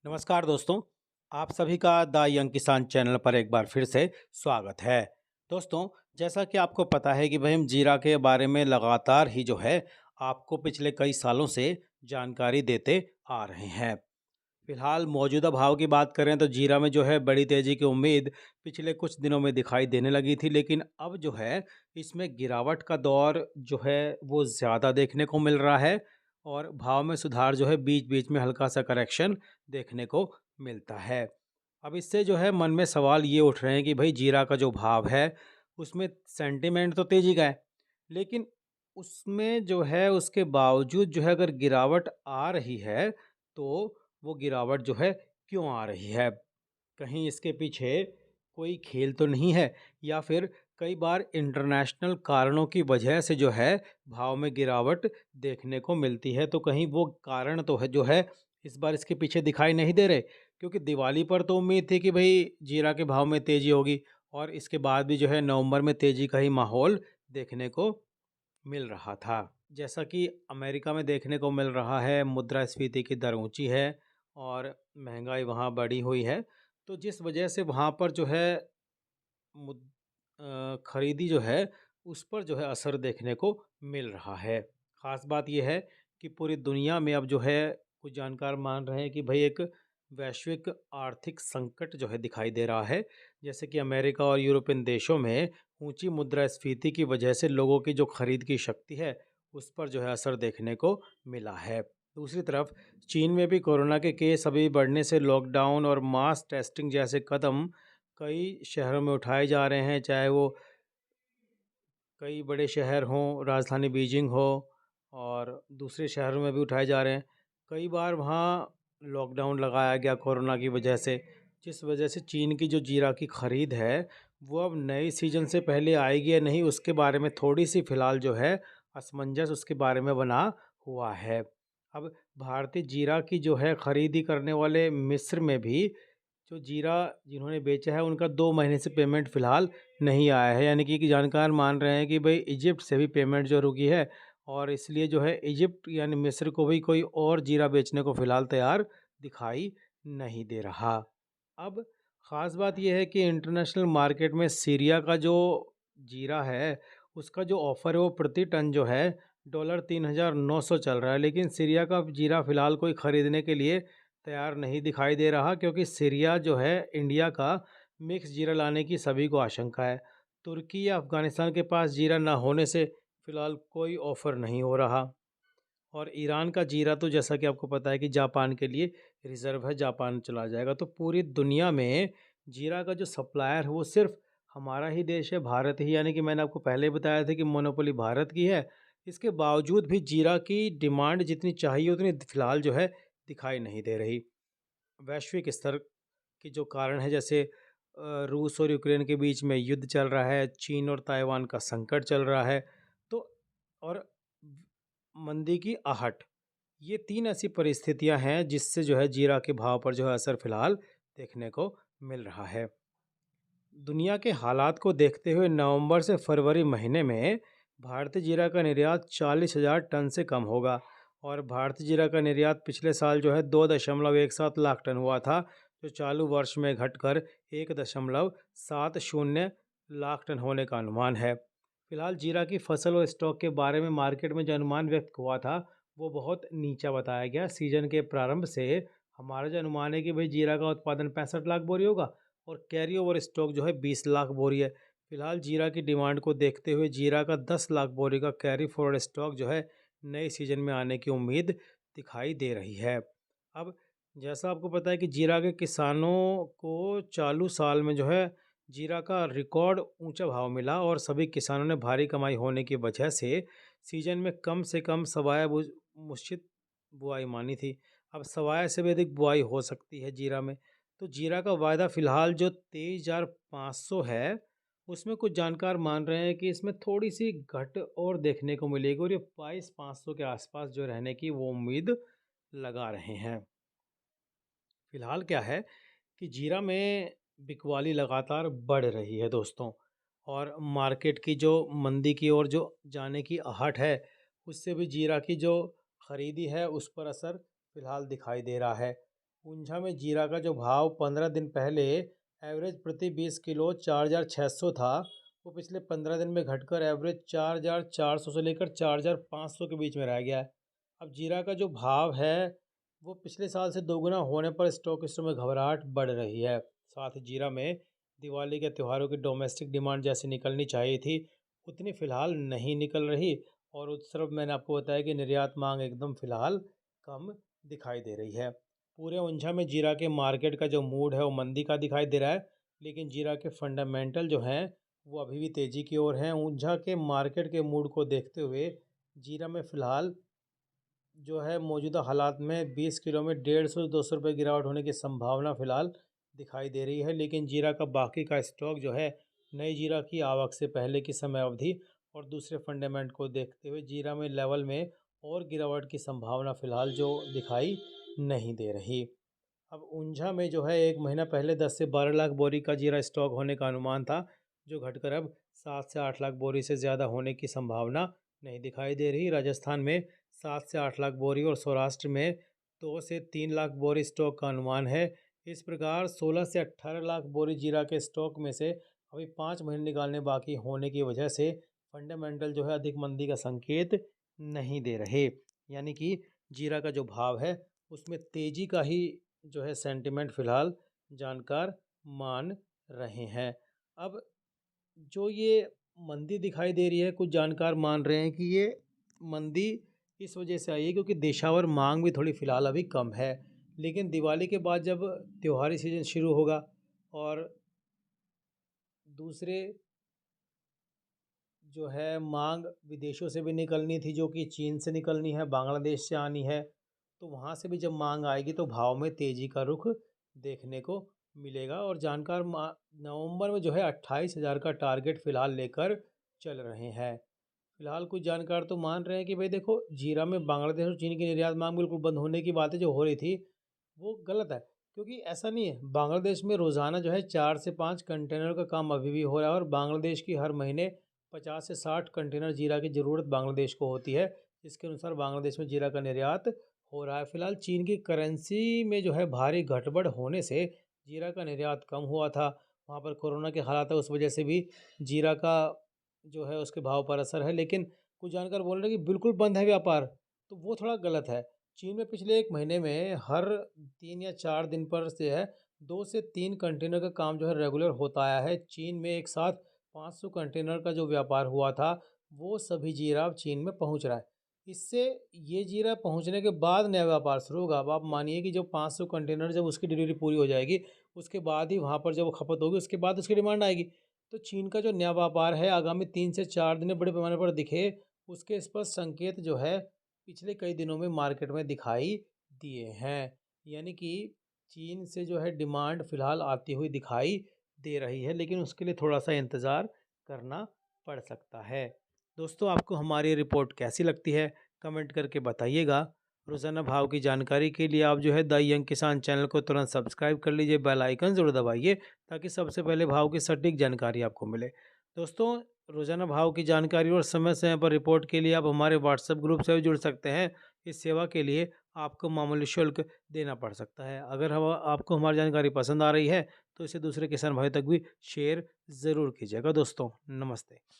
नमस्कार दोस्तों, आप सभी का द यंग किसान चैनल पर एक बार फिर से स्वागत है। दोस्तों, जैसा कि आपको पता है कि भाई हम जीरा के बारे में लगातार ही जो है आपको पिछले कई सालों से जानकारी देते आ रहे हैं। फिलहाल मौजूदा भाव की बात करें तो जीरा में जो है बड़ी तेज़ी की उम्मीद पिछले कुछ दिनों में दिखाई देने लगी थी, लेकिन अब जो है इसमें गिरावट का दौर जो है वो ज़्यादा देखने को मिल रहा है और भाव में सुधार जो है बीच-बीच में हल्का-सा करेक्शन देखने को मिलता है। अब इससे जो है मन में सवाल ये उठ रहे हैं कि भई जीरा का जो भाव है उसमें सेंटिमेंट तो तेज़ी का है, लेकिन उसमें जो है उसके बावजूद जो है अगर गिरावट आ रही है तो वो गिरावट जो है क्यों आ रही है? कहीं इसके पीछे कोई खेल तो नहीं है या फिर कई बार इंटरनेशनल कारणों की वजह से जो है भाव में गिरावट देखने को मिलती है, तो कहीं वो कारण तो है जो है इस बार इसके पीछे दिखाई नहीं दे रहे, क्योंकि दिवाली पर तो उम्मीद थी कि भई जीरा के भाव में तेज़ी होगी और इसके बाद भी जो है नवंबर में तेज़ी का ही माहौल देखने को मिल रहा था। जैसा कि अमेरिका में देखने को मिल रहा है, मुद्रास्फीति की दर ऊँची है और महँगाई वहाँ बढ़ी हुई है। तो जिस वजह से वहाँ पर जो है खरीदी जो है, उस पर जो है असर देखने को मिल रहा है। ख़ास बात ये है कि पूरी दुनिया में अब जो है कुछ जानकार मान रहे हैं कि भई एक वैश्विक आर्थिक संकट जो है दिखाई दे रहा है। जैसे कि अमेरिका और यूरोपियन देशों में ऊँची मुद्रास्फीति की वजह से लोगों की जो खरीद की शक्ति है, उस पर जो है असर देखने को मिला है। दूसरी तरफ चीन में भी कोरोना के केस अभी बढ़ने से लॉकडाउन और मास टेस्टिंग जैसे कदम कई शहरों में उठाए जा रहे हैं, चाहे वो कई बड़े शहर हों, राजधानी बीजिंग हो और दूसरे शहरों में भी उठाए जा रहे हैं। कई बार वहाँ लॉकडाउन लगाया गया कोरोना की वजह से, जिस वजह से चीन की जो जीरा की खरीद है, वो अब नए सीज़न से पहले आएगी या नहीं, उसके बारे में थोड़ी-सी फ़िलहाल जो है असमंजस उसके बारे में बना हुआ है। अब भारतीय जीरा की जो है खरीदी करने वाले मिस्र में भी जो जीरा जिन्होंने बेचा है उनका 2 महीने से पेमेंट फ़िलहाल नहीं आया है। यानी कि जानकार मान रहे हैं कि भई इजिप्ट से भी पेमेंट जो रुकी है और इसलिए जो है इजिप्ट यानी मिस्र को भी कोई और जीरा बेचने को फ़िलहाल तैयार दिखाई नहीं दे रहा। अब ख़ास बात ये है कि इंटरनेशनल मार्केट में सीरिया का जो जीरा है, उसका जो ऑफ़र है वो प्रति टन जो है डॉलर 3,900 चल रहा है। लेकिन सीरिया का जीरा फ़िलहाल कोई खरीदने के लिए तैयार नहीं दिखाई दे रहा, क्योंकि सीरिया जो है इंडिया का मिक्स जीरा लाने की सभी को आशंका है। तुर्की या अफ़गानिस्तान के पास जीरा ना होने से फ़िलहाल कोई ऑफ़र नहीं हो रहा। और ईरान का जीरा तो जैसा कि आपको पता है कि जापान के लिए रिज़र्व है, जापान चला जाएगा। तो पूरी दुनिया में जीरा का जो सप्लायर है वो सिर्फ़ हमारा ही देश है, भारत ही, यानी कि मैंने आपको पहले ही बताया था कि मोनोपोली भारत की है। इसके बावजूद भी जीरा की डिमांड जितनी चाहिए उतनी फ़िलहाल जो है दिखाई नहीं दे रही। वैश्विक स्तर के जो कारण है, जैसे रूस और यूक्रेन के बीच में युद्ध चल रहा है, चीन और ताइवान का संकट चल रहा है, तो और मंदी की आहट, ये 3 ऐसी परिस्थितियां हैं जिससे जो है जीरा के भाव पर जो है असर फिलहाल देखने को मिल रहा है। दुनिया के हालात को देखते हुए नवंबर से फरवरी महीने में भारतीय जीरा का निर्यात 40,000 टन से कम होगा और भारतीय जीरा का निर्यात पिछले साल जो है 2.17 लाख टन हुआ था, जो चालू वर्ष में घटकर 1.70 लाख टन होने का अनुमान है। फिलहाल जीरा की फसल और स्टॉक के बारे में मार्केट में जो अनुमान व्यक्त हुआ था वो बहुत नीचा बताया गया। सीजन के प्रारंभ से हमारा जो अनुमान है कि भाई जीरा का उत्पादन 65 लाख बोरी होगा और कैरी ओवर स्टॉक जो है 20 लाख बोरी है। फिलहाल जीरा की डिमांड को देखते हुए जीरा का 10 लाख बोरी का कैरी फॉरवर्ड स्टॉक जो है नए सीजन में आने की उम्मीद दिखाई दे रही है। अब जैसा आपको पता है कि जीरा के किसानों को चालू साल में जो है जीरा का रिकॉर्ड ऊंचा भाव मिला और सभी किसानों ने भारी कमाई होने की वजह से सीजन में कम से कम सवाया मुश्चित बुआई मानी थी। अब सवाया से भी अधिक बुआई हो सकती है जीरा में। तो जीरा का वायदा फ़िलहाल जो 23,500 है, उसमें कुछ जानकार मान रहे हैं कि इसमें थोड़ी-सी घट और देखने को मिलेगी और ये 22,500 के आसपास जो रहने की वो उम्मीद लगा रहे हैं। फ़िलहाल क्या है कि जीरा में बिकवाली लगातार बढ़ रही है दोस्तों, और मार्केट की जो मंदी की ओर जो जाने की आहट है, उससे भी जीरा की जो खरीदी है उस पर असर फ़िलहाल दिखाई दे रहा है। ऊंझा में जीरा का जो भाव 15 दिन पहले एवरेज प्रति 20 किलो 4,600 था, वो पिछले 15 दिन में घटकर एवरेज 4,400 से लेकर 4,500 के बीच में रह गया है। अब जीरा का जो भाव है वो पिछले साल से दोगुना होने पर स्टॉकिस्टों में घबराहट बढ़ रही है। साथ ही जीरा में दिवाली के त्योहारों की डोमेस्टिक डिमांड जैसी निकलनी चाहिए थी, उतनी फ़िलहाल नहीं निकल रही और उस तरफ मैंने आपको बताया कि निर्यात मांग एकदम फ़िलहाल कम दिखाई दे रही है। पूरे ऊंझा में जीरा के मार्केट का जो मूड है वो मंदी का दिखाई दे रहा है, लेकिन जीरा के फंडामेंटल जो हैं वो अभी भी तेज़ी की ओर हैं। ऊंझा के मार्केट के मूड को देखते हुए जीरा में फ़िलहाल जो है मौजूदा हालात में 20 किलो में 150 से 200 रुपये गिरावट होने की संभावना फ़िलहाल दिखाई दे रही है। लेकिन जीरा का बाकी का स्टॉक जो है नई जीरा की आवक से पहले की समय अवधि और दूसरे फंडामेंट को देखते हुए जीरा में लेवल में और गिरावट की संभावना फ़िलहाल जो दिखाई नहीं दे रही। अब ऊंझा में जो है 1 महीना पहले 10 से 12 लाख बोरी का जीरा स्टॉक होने का अनुमान था, जो घटकर अब 7 से 8 लाख बोरी से ज़्यादा होने की संभावना नहीं दिखाई दे रही। राजस्थान में 7 से 8 लाख बोरी और सौराष्ट्र में 2 से 3 लाख बोरी स्टॉक का अनुमान है। इस प्रकार 16 से 18 लाख बोरी जीरा के स्टॉक में से अभी 5 महीने निकालने बाकी होने की वजह से फंडामेंटल जो है अधिक मंदी का संकेत नहीं दे रहे। यानी कि जीरा का जो भाव है उसमें तेज़ी का ही जो है सेंटिमेंट फ़िलहाल जानकार मान रहे हैं। अब जो ये मंदी दिखाई दे रही है, कुछ जानकार मान रहे हैं कि ये मंदी इस वजह से आई है क्योंकि देशावर मांग भी थोड़ी फ़िलहाल अभी कम है। लेकिन दिवाली के बाद जब त्योहारी सीज़न शुरू होगा और दूसरे जो है मांग विदेशों से भी निकलनी थी, जो कि चीन से निकलनी है, बांग्लादेश से आनी है, तो वहाँ से भी जब मांग आएगी तो भाव में तेज़ी का रुख देखने को मिलेगा। और जानकार नवंबर में जो है 28,000 का टारगेट फ़िलहाल लेकर चल रहे हैं। फ़िलहाल कुछ जानकार तो मान रहे हैं कि भाई देखो, जीरा में बांग्लादेश और चीन की निर्यात मांग बिल्कुल बंद होने की बातें जो हो रही थी वो गलत है, क्योंकि ऐसा नहीं है। बांग्लादेश में रोज़ाना जो है 4 से 5 कंटेनर का काम अभी भी हो रहा है और बांग्लादेश की हर महीने 50 से 60 कंटेनर जीरा की ज़रूरत बांग्लादेश को होती है। इसके अनुसार बांग्लादेश में जीरा का निर्यात हो रहा है। फ़िलहाल चीन की करेंसी में जो है भारी घटबढ़ होने से जीरा का निर्यात कम हुआ था। वहाँ पर कोरोना के हालात है, उस वजह से भी जीरा का जो है उसके भाव पर असर है। लेकिन कुछ जानकार बोल रहे हैं कि बिल्कुल बंद है व्यापार, तो वो थोड़ा गलत है। चीन में पिछले 1 महीने में हर 3 या 4 दिन पर से है 2 से 3 कंटेनर का काम जो है रेगुलर होता आया है। चीन में एक साथ 500 कंटेनर का जो व्यापार हुआ था, वो सभी जीरा अब चीन में पहुंच रहा है। इससे ये जीरा पहुंचने के बाद नया व्यापार शुरू होगा। अब आप मानिए कि जब 500 कंटेनर जब उसकी डिलीवरी पूरी हो जाएगी, उसके बाद ही वहाँ पर जब वो खपत होगी, उसके बाद उसकी डिमांड आएगी। तो चीन का जो नया व्यापार है आगामी 3 से 4 दिन में बड़े पैमाने पर दिखे, उसके स्पष्ट संकेत जो है पिछले कई दिनों में मार्केट में दिखाई दिए हैं। यानी कि चीन से जो है डिमांड फ़िलहाल आती हुई दिखाई दे रही है, लेकिन उसके लिए थोड़ा-सा इंतज़ार करना पड़ सकता है। दोस्तों, आपको हमारी रिपोर्ट कैसी लगती है? कमेंट करके बताइएगा। रोज़ाना भाव की जानकारी के लिए आप जो है द यंग किसान चैनल को तुरंत सब्सक्राइब कर लीजिए, बेल आइकन ज़रूर दबाइए ताकि सबसे पहले भाव की सटीक जानकारी आपको मिले। दोस्तों, रोज़ाना भाव की जानकारी और समय-समय पर रिपोर्ट के लिए आप हमारे व्हाट्सएप ग्रुप से भी जुड़ सकते हैं। इस सेवा के लिए आपको मामूली शुल्क देना पड़ सकता है। अगर हम आपको हमारी जानकारी पसंद आ रही है, तो इसे दूसरे किसान भाइयों तक भी शेयर ज़रूर कीजिएगा दोस्तों। नमस्ते।